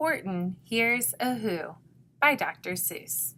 Horton Hears a Who by Dr. Seuss.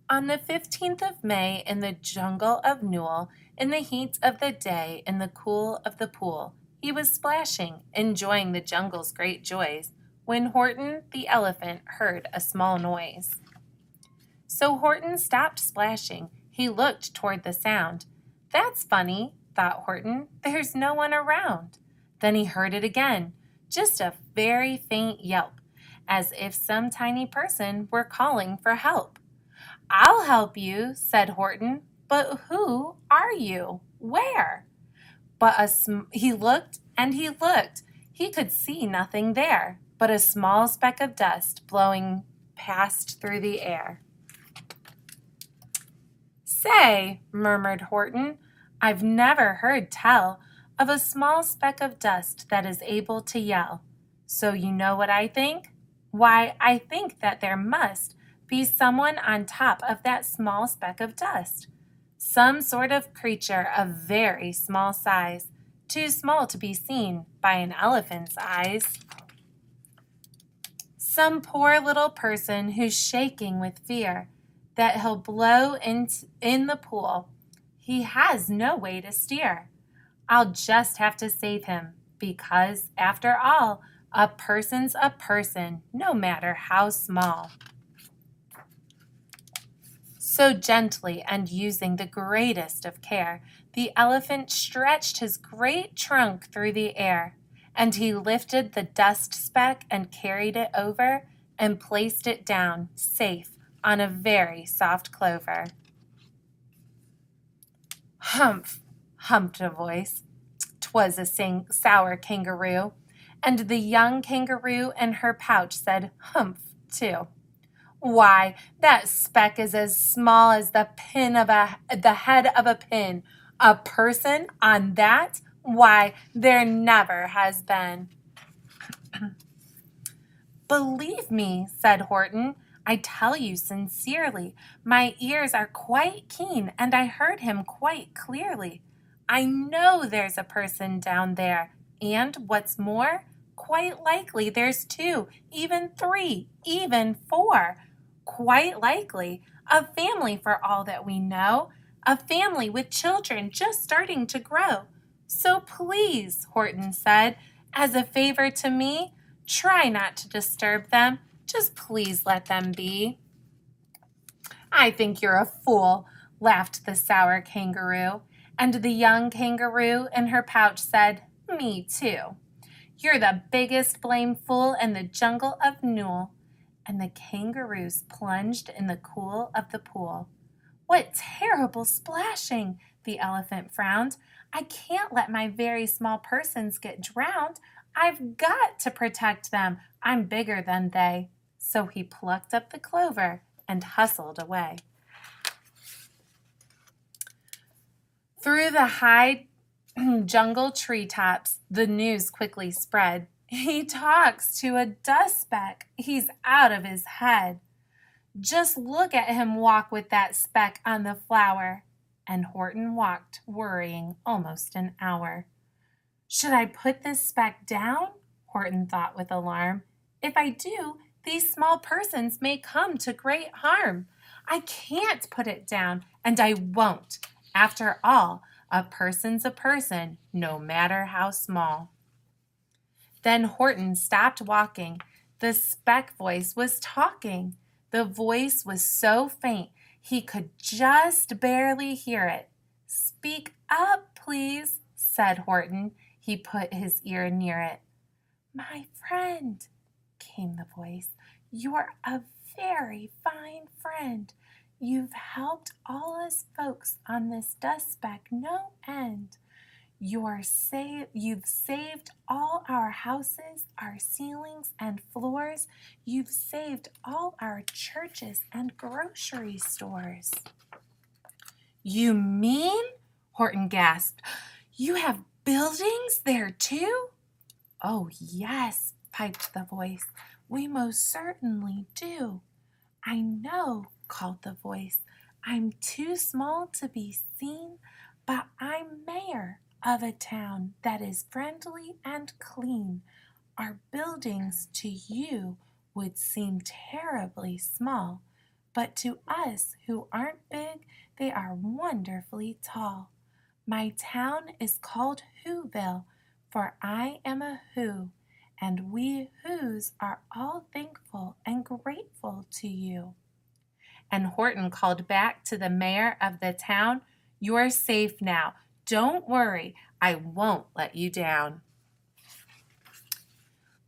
On the 15th of May in the jungle of Newell, in the heat of the day, in the cool of the pool, he was splashing, enjoying the jungle's great joys, when Horton the elephant heard a small noise. So Horton stopped splashing. He looked toward the sound. "That's funny," thought Horton. "There's no one around." Then he heard it again, just a very faint yelp, as if some tiny person were calling for help. "I'll help you," said Horton. "But who are you? Where?" He looked and he looked. He could see nothing there but a small speck of dust blowing past through the air. "Say," murmured Horton, "I've never heard tell of a small speck of dust that is able to yell. So you know what I think? Why, I think that there must be someone on top of that small speck of dust. Some sort of creature of very small size, too small to be seen by an elephant's eyes. Some poor little person who's shaking with fear that he'll blow in the pool. He has no way to steer. I'll just have to save him, because, after all, a person's a person, no matter how small." So gently and using the greatest of care, the elephant stretched his great trunk through the air, and he lifted the dust speck and carried it over and placed it down, safe, on a very soft clover. "Humph!" humped a voice. 'Twas a sour kangaroo, and the young kangaroo in her pouch said humph too. "Why, that speck is as small as the head of a pin. A person on that? Why, there never has been." "Believe me," said Horton, "I tell you sincerely, my ears are quite keen, and I heard him quite clearly. I know there's a person down there, and, what's more, quite likely there's two, even three, even four. Quite likely, a family for all that we know, a family with children just starting to grow. So please," Horton said, "as a favor to me, try not to disturb them. Just please let them be." "I think you're a fool," laughed the sour kangaroo, and the young kangaroo in her pouch said, "Me too. You're the biggest blame fool in the jungle of Newell." And the kangaroos plunged in the cool of the pool. "What terrible splashing!" the elephant frowned. "I can't let my very small persons get drowned. I've got to protect them. I'm bigger than they." So he plucked up the clover and hustled away. Through the high jungle treetops, the news quickly spread. "He talks to a dust speck. He's out of his head. Just look at him walk with that speck on the flower." And Horton walked, worrying, almost an hour. "Should I put this speck down?" Horton thought with alarm. "If I do, these small persons may come to great harm. I can't put it down, and I won't. After all, a person's a person, no matter how small." Then Horton stopped walking. The speck voice was talking. The voice was so faint he could just barely hear it. "Speak up, please," said Horton. He put his ear near it. "My friend," came the voice, "you're a very fine friend. You've helped all us folks on this dust speck no end. You've saved all our houses, our ceilings and floors. You've saved all our churches and grocery stores." "You mean," Horton gasped, "you have buildings there too?" "Oh, yes," piped the voice, "we most certainly do." "I know," called the voice, "I'm too small to be seen, but I'm mayor of a town that is friendly and clean. Our buildings to you would seem terribly small, but to us who aren't big, they are wonderfully tall. My town is called Whoville, for I am a Who, and we Whos are all thankful and grateful to you. And Horton called back to the mayor of the town, "You're safe now. Don't worry, I won't let you down."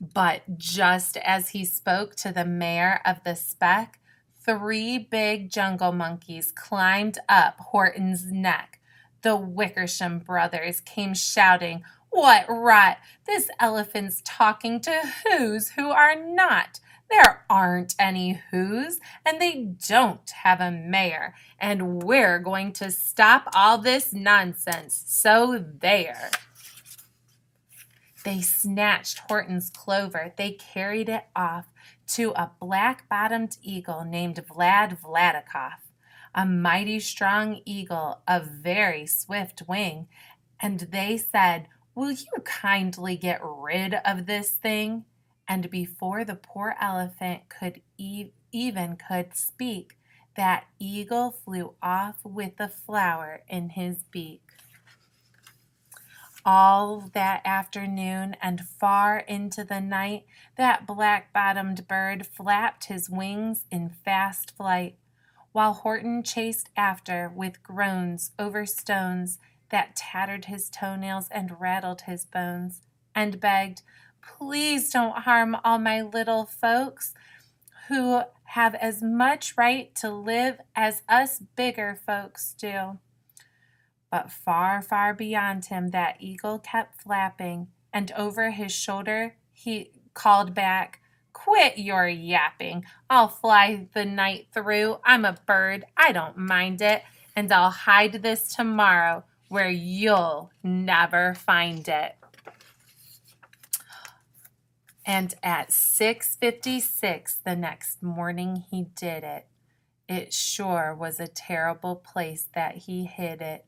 But just as he spoke to the mayor of the speck, 3 big jungle monkeys climbed up Horton's neck. The Wickersham brothers came shouting, "What rot! This elephant's talking to Whos who are not. There aren't any Whos, and they don't have a mayor, and we're going to stop all this nonsense. So there." They snatched Horton's clover. They carried it off to a black-bottomed eagle named Vladikoff, a mighty strong eagle of very swift wing. And they said, "Will you kindly get rid of this thing?" And before the poor elephant could speak, that eagle flew off with the flower in his beak. All that afternoon and far into the night, that black-bottomed bird flapped his wings in fast flight, while Horton chased after with groans over stones that tattered his toenails and rattled his bones, and begged, "Please don't harm all my little folks who have as much right to live as us bigger folks do." But far, far beyond him that eagle kept flapping, and over his shoulder he called back, "Quit your yapping. I'll fly the night through. I'm a bird. I don't mind it. And I'll hide this tomorrow where you'll never find it." And at 6:56 the next morning he did it. It sure was a terrible place that he hid it.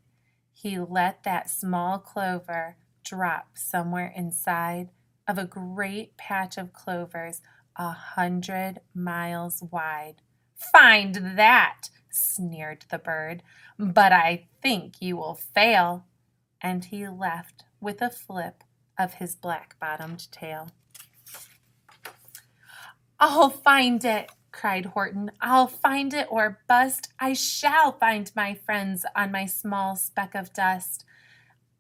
He let that small clover drop somewhere inside of a great patch of clovers 100 miles wide. "Find that," sneered the bird, "but I think you will fail." And he left with a flip of his black-bottomed tail. "I'll find it," cried Horton. "I'll find it or bust. I shall find my friends on my small speck of dust."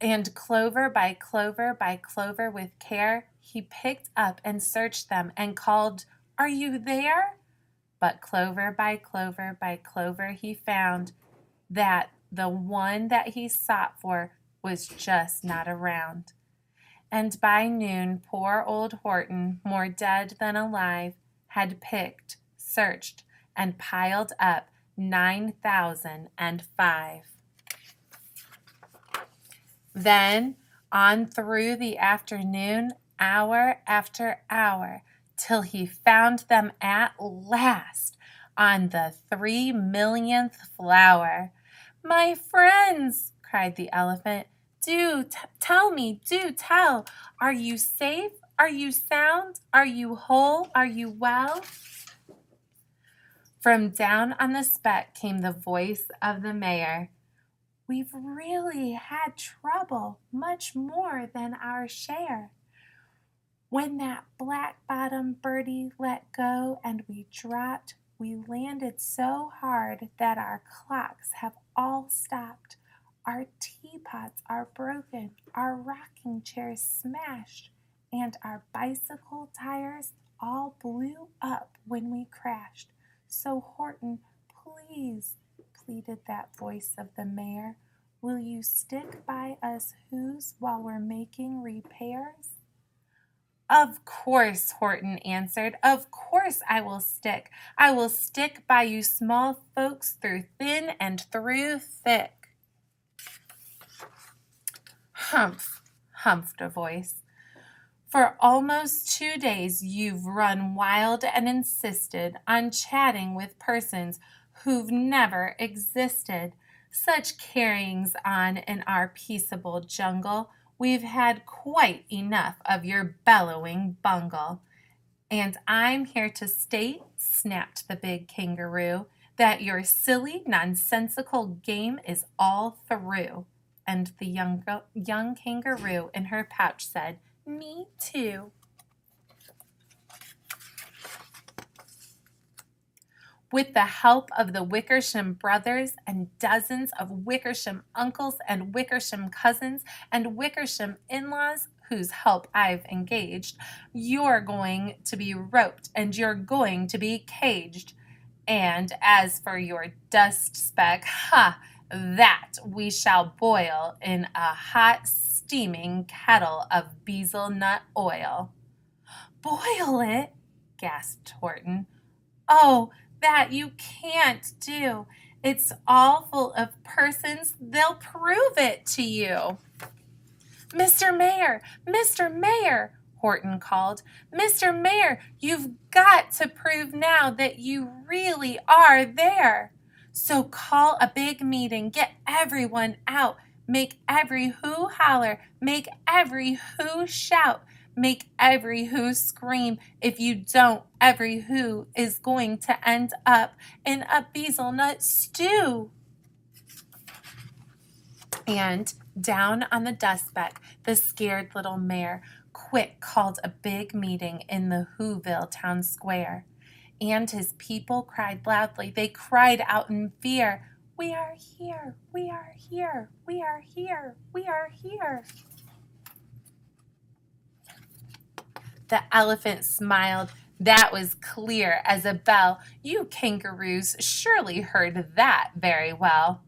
And clover by clover by clover with care, he picked up and searched them and called, "Are you there?" But clover by clover by clover he found that the one that he sought for was just not around. And by noon, poor old Horton, more dead than alive, had picked, searched, and piled up 9,005. Then on through the afternoon, hour after hour, till he found them at last on the 3,000,000th flower. "My friends," cried the elephant, "do tell me, do tell. Are you safe? Are you sound? Are you whole? Are you well?" From down on the speck came the voice of the mayor. "We've really had trouble, much more than our share. When that black-bottomed birdie let go and we dropped, we landed so hard that our clocks have all stopped. Our teapots are broken, our rocking chairs smashed, and our bicycle tires all blew up when we crashed. So Horton, please," pleaded that voice of the mayor, "will you stick by us Whos while we're making repairs?" "Of course," Horton answered. "Of course I will stick. I will stick by you small folks through thin and through thick." "Humph," humphed a voice. "For almost 2 days you've run wild and insisted on chatting with persons who've never existed. Such carryings on in our peaceable jungle. We've had quite enough of your bellowing bungle. And I'm here to state, snapped the big kangaroo, that your silly, nonsensical game is all through. And the young kangaroo in her pouch said, "Me too." With the help of the Wickersham brothers and dozens of Wickersham uncles and Wickersham cousins and Wickersham in-laws, whose help I've engaged, you're going to be roped and you're going to be caged. And as for your dust speck, that we shall boil in a hot steaming kettle of bezel nut oil. Boil it? Gasped Horton. Oh, that you can't do. It's all full of persons. They'll prove it to you. Mr. Mayor, Mr. Mayor, Horton called. Mr. Mayor, you've got to prove now that you really are there. So call a big meeting, get everyone out, make every who holler, make every who shout, make every who scream. If you don't, every who is going to end up in a bezel nut stew. And down on the dustbag, the scared little mayor quick called a big meeting in the Whoville town square. And his people cried loudly. They cried out in fear, "We are here, we are here, we are here, we are here." The elephant smiled. That was clear as a bell. You kangaroos surely heard that very well.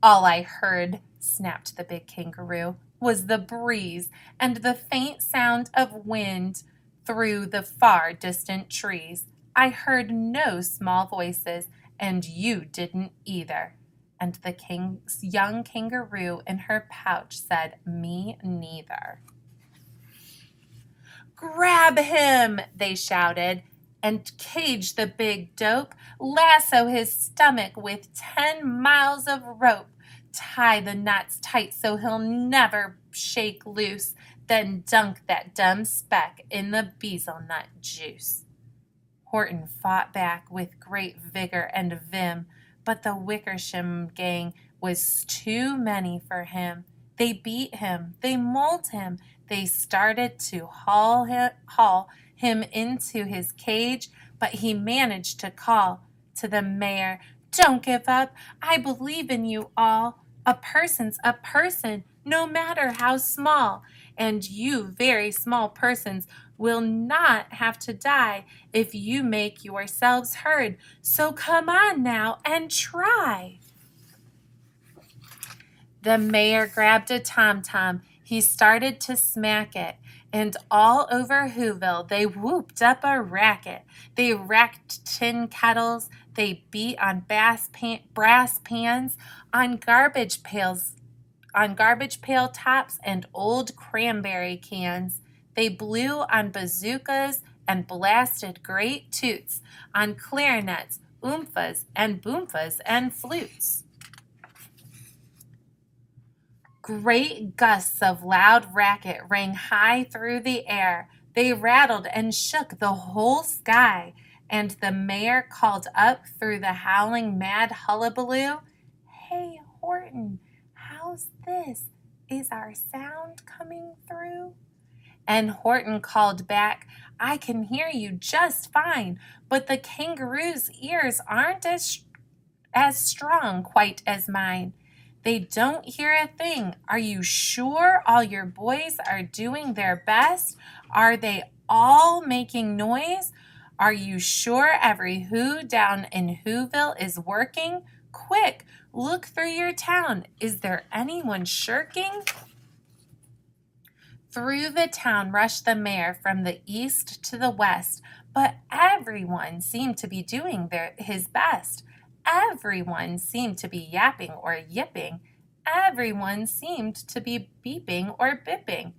All I heard, snapped the big kangaroo, was the breeze and the faint sound of wind through the far distant trees. I heard no small voices, and you didn't either. And the young kangaroo in her pouch said, "Me neither." "Grab him," they shouted, "and cage the big dope. Lasso his stomach with 10 miles of rope. Tie the knots tight so he'll never shake loose. Then dunk that dumb speck in the bezel nut juice." Horton fought back with great vigor and vim, but the Wickersham gang was too many for him. They beat him, they mauled him, they started to haul him into his cage, but he managed to call to the mayor, "Don't give up, I believe in you all. A person's a person, no matter how small, and you very small persons will not have to die if you make yourselves heard. So come on now and try." The mayor grabbed a tom-tom. He started to smack it, and all over Whoville they whooped up a racket. They racked tin kettles, they beat on brass pans, on garbage pail tops and old cranberry cans. They blew on bazookas and blasted great toots, on clarinets, oomphas and boomphas and flutes. Great gusts of loud racket rang high through the air. They rattled and shook the whole sky, and the mayor called up through the howling mad hullabaloo, "Hey, Horton, how's this? Is our sound coming through?" And Horton called back, "I can hear you just fine, but the kangaroo's ears aren't as strong quite as mine. They don't hear a thing. Are you sure all your boys are doing their best? Are they all making noise? Are you sure every who down in Whoville is working? Quick, look through your town. Is there anyone shirking?" Through the town rushed the mayor from the east to the west, but everyone seemed to be doing his best. Everyone seemed to be yapping or yipping. Everyone seemed to be beeping or bipping.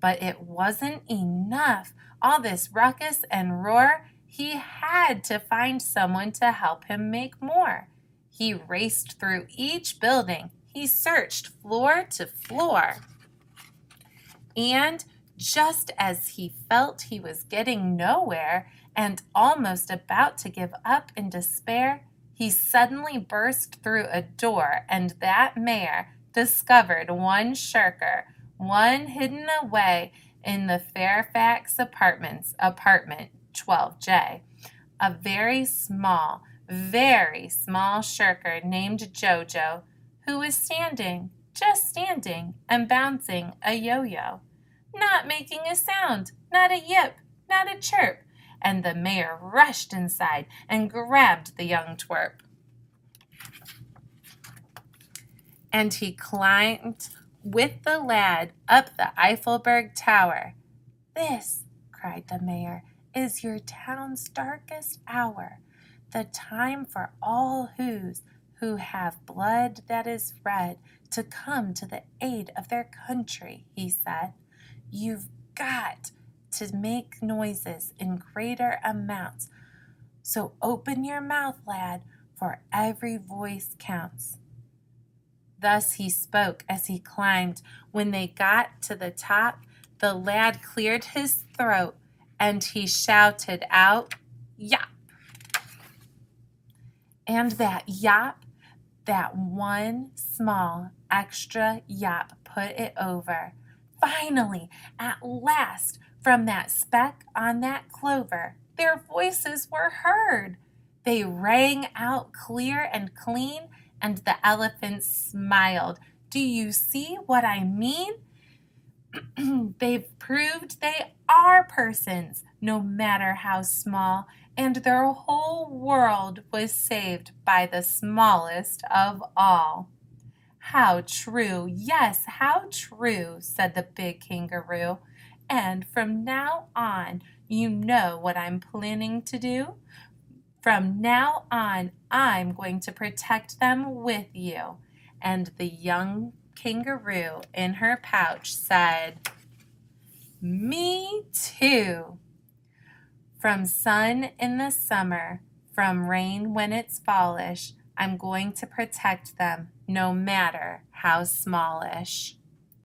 But it wasn't enough. All this ruckus and roar, he had to find someone to help him make more. He raced through each building. He searched floor to floor. And just as he felt he was getting nowhere and almost about to give up in despair, he suddenly burst through a door, and that mayor discovered one shirker, one hidden away in the Fairfax apartment 12J, a very small shirker named Jojo, who was just standing and bouncing a yo-yo, not making a sound, not a yip, not a chirp. And the mayor rushed inside and grabbed the young twerp. And he climbed with the lad up the Eiffelberg Tower. "This," cried the mayor, "is your town's darkest hour, the time for all whos who have blood that is red to come to the aid of their country," he said. "You've got to make noises in greater amounts. So open your mouth, lad, for every voice counts." Thus he spoke as he climbed. When they got to the top, the lad cleared his throat and he shouted out, "Yap!" And that yap, that one small extra yap put it over. Finally, at last, from that speck on that clover, their voices were heard. They rang out clear and clean, and the elephant smiled. "Do you see what I mean? They've proved they are persons, no matter how small, and their whole world was saved by the smallest of all." "How true, yes, how true," said the big kangaroo. "And from now on, you know what I'm planning to do? From now on, I'm going to protect them with you." And the young kangaroo in her pouch said, "Me too." From sun in the summer, from rain when it's fallish, I'm going to protect them, no matter how smallish.